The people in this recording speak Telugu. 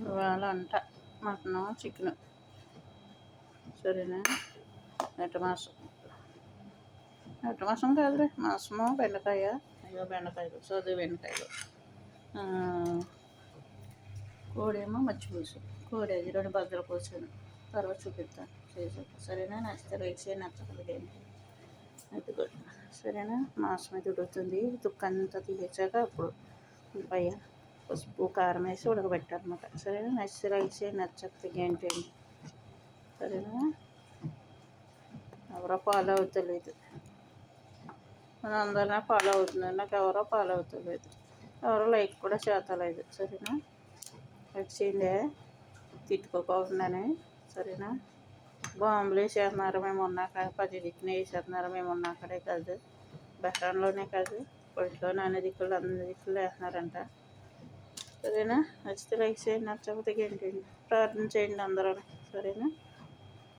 ఇవాళ అంట మటను చికెను. సరేనా? నెట మాసం కాదులే, మాసము బెండకాయ. అయ్యో బెండకాయలు, సోది బెండకాయలు. కోడేమో మచ్చి పులుసు. కోడి అది 2 బద్దలు కోసాను. తర్వాత చూపిస్తాను చేసాక. సరేనా? నచ్చితే లైక్ చేయండి, నచ్చకపోతే ఏంటి అది కూడా. సరేనా? మాంసం అయితే ఉడుకుతుంది. తుక్కంతా తీసాక అప్పుడు పైన పసుపు కారం వేసి ఉడకబెట్టాలన్నమాట. సరేనా? నచ్చితే లైక్ చేయండి, నచ్చకపోతే ఏంటి. సరేనా? ఎవరో ఫాలో అవుతలేదు. మన అందరినీ ఫాలో అవుతున్నారు, నాకు ఎవరో ఫాలో అవుతలేదు, ఎవరో లైక్ కూడా చేతలేదు. సరేనా? లైక్ చేయండి, తిట్టుకోకుండానే. సరేనా? బాంబులు వేసేస్తున్నారు మేము ఉన్నాక, 10 దిక్కున వేసేస్తున్నారు మేము ఉన్నాకడే కాదు, బెహ్రాన్లోనే కాదు, పొలిట్లోనే అన్ని దిక్కులు అన్ని దిక్కులు వేస్తున్నారంట. సరేనా? నచ్చితే లైక్ చేయండి, నచ్చకపోతే ఏంటండి. ప్రార్థన చేయండి అందరూ. సరేనా?